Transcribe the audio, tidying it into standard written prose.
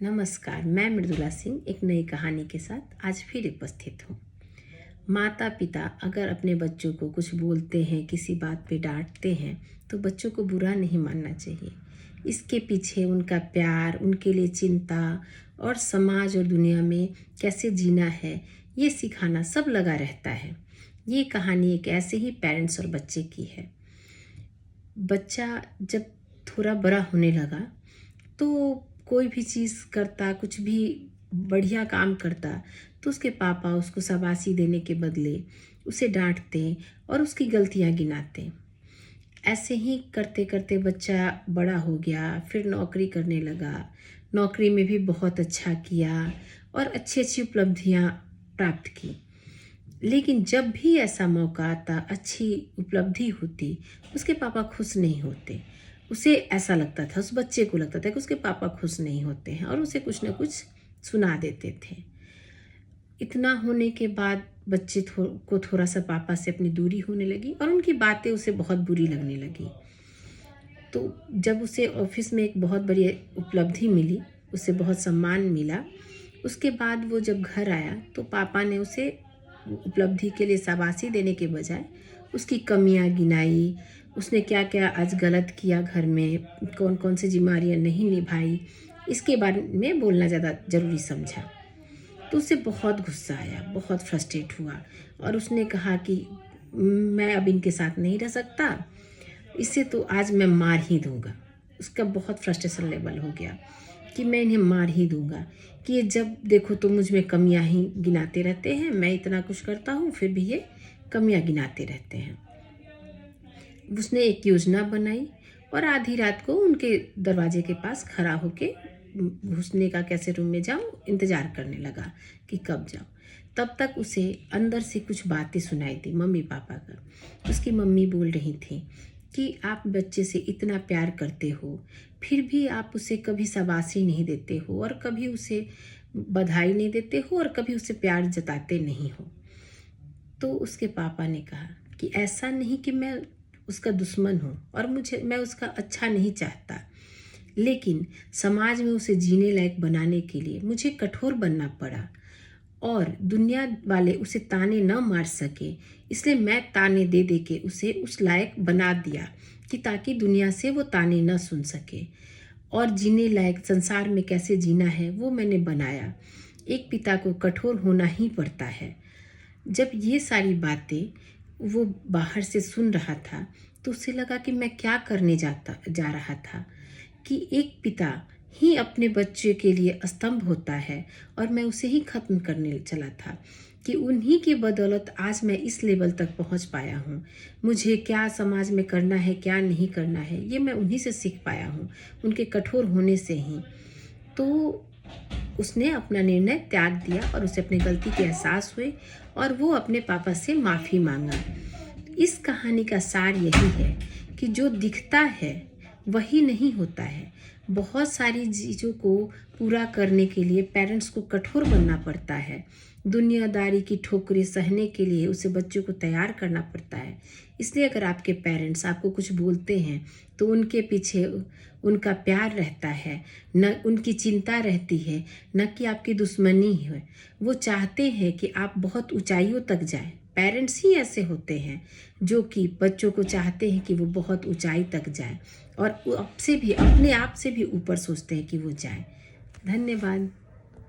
नमस्कार, मैं मृदुला सिंह एक नई कहानी के साथ आज फिर उपस्थित हूँ। माता पिता अगर अपने बच्चों को कुछ बोलते हैं, किसी बात पे डांटते हैं, तो बच्चों को बुरा नहीं मानना चाहिए। इसके पीछे उनका प्यार, उनके लिए चिंता और समाज और दुनिया में कैसे जीना है, ये सिखाना सब लगा रहता है। ये कहानी एक ऐसे ही पेरेंट्स और बच्चे की है। बच्चा जब थोड़ा बड़ा होने लगा तो कोई भी चीज़ करता, कुछ भी बढ़िया काम करता, तो उसके पापा उसको शाबाशी देने के बदले उसे डांटते और उसकी गलतियां गिनाते। ऐसे ही करते करते बच्चा बड़ा हो गया, फिर नौकरी करने लगा। नौकरी में भी बहुत अच्छा किया और अच्छी अच्छी उपलब्धियां प्राप्त की। लेकिन जब भी ऐसा मौका आता, अच्छी उपलब्धि होती, उसके पापा खुश नहीं होते। उसे ऐसा लगता था, उस बच्चे को लगता था कि उसके पापा खुश नहीं होते हैं और उसे कुछ ना कुछ सुना देते थे। इतना होने के बाद बच्चे को थोड़ा सा पापा से अपनी दूरी होने लगी और उनकी बातें उसे बहुत बुरी लगने लगी। तो जब उसे ऑफिस में एक बहुत बड़ी उपलब्धि मिली, उसे बहुत सम्मान मिला, उसके बाद वो जब घर आया तो पापा ने उसे उपलब्धि के लिए शाबाशी देने के बजाय उसकी कमियां गिनाई। उसने क्या क्या आज गलत किया, घर में कौन कौन सी जिम्मेदारियां नहीं निभाई, इसके बारे में बोलना ज़्यादा ज़रूरी समझा। तो उसे बहुत गुस्सा आया, बहुत फ्रस्ट्रेट हुआ और उसने कहा कि मैं अब इनके साथ नहीं रह सकता, इसे तो आज मैं मार ही दूंगा। उसका बहुत फ्रस्ट्रेशन लेवल हो गया कि मैं इन्हें मार ही दूंगा, कि ये जब देखो तो मुझ में कमियां ही गिनाते रहते हैं। मैं इतना कुछ करता हूँ फिर भी ये कमियां गिनाते रहते हैं। उसने एक योजना बनाई और आधी रात को उनके दरवाजे के पास खड़ा होके घुसने का, कैसे रूम में जाऊं, इंतजार करने लगा कि कब जाऊं। तब तक उसे अंदर से कुछ बातें सुनाई दी मम्मी पापा का। उसकी मम्मी बोल रही थी कि आप बच्चे से इतना प्यार करते हो, फिर भी आप उसे कभी शाबाशी नहीं देते हो और कभी उसे बधाई नहीं देते हो और कभी उसे प्यार जताते नहीं हो। तो उसके पापा ने कहा कि ऐसा नहीं कि मैं उसका दुश्मन हूँ और मैं उसका अच्छा नहीं चाहता, लेकिन समाज में उसे जीने लायक बनाने के लिए मुझे कठोर बनना पड़ा और दुनिया वाले उसे ताने न मार सके, इसलिए मैं ताने दे दे के उसे उस लायक बना दिया कि ताकि दुनिया से वो ताने न सुन सके और जीने लायक संसार में कैसे जीना है वो मैंने बनाया। एक पिता को कठोर होना ही पड़ता है। जब ये सारी बातें वो बाहर से सुन रहा था तो उसे लगा कि मैं क्या करने जा रहा था, कि एक पिता ही अपने बच्चे के लिए स्तंभ होता है और मैं उसे ही खत्म करने चला था, कि उन्हीं की बदौलत आज मैं इस लेवल तक पहुंच पाया हूं। मुझे क्या समाज में करना है, क्या नहीं करना है, ये मैं उन्हीं से सीख पाया हूं, उनके कठोर होने से ही। तो उसने अपना निर्णय त्याग दिया और उसे अपनी गलती के एहसास हुए और वो अपने पापा से माफ़ी मांगा। इस कहानी का सार यही है कि जो दिखता है वही नहीं होता है। बहुत सारी चीज़ों को पूरा करने के लिए पेरेंट्स को कठोर बनना पड़ता है। दुनियादारी की ठोकरें सहने के लिए उसे बच्चों को तैयार करना पड़ता है। इसलिए अगर आपके पेरेंट्स आपको कुछ बोलते हैं तो उनके पीछे उनका प्यार रहता है, न उनकी चिंता रहती है, न कि आपकी दुश्मनी है। वो चाहते हैं कि आप बहुत ऊंचाइयों तक जाएं। पेरेंट्स ही ऐसे होते हैं जो कि बच्चों को चाहते हैं कि वो बहुत ऊंचाई तक जाए और आपसे भी, अपने आप से भी ऊपर सोचते हैं कि वो जाए। धन्यवाद।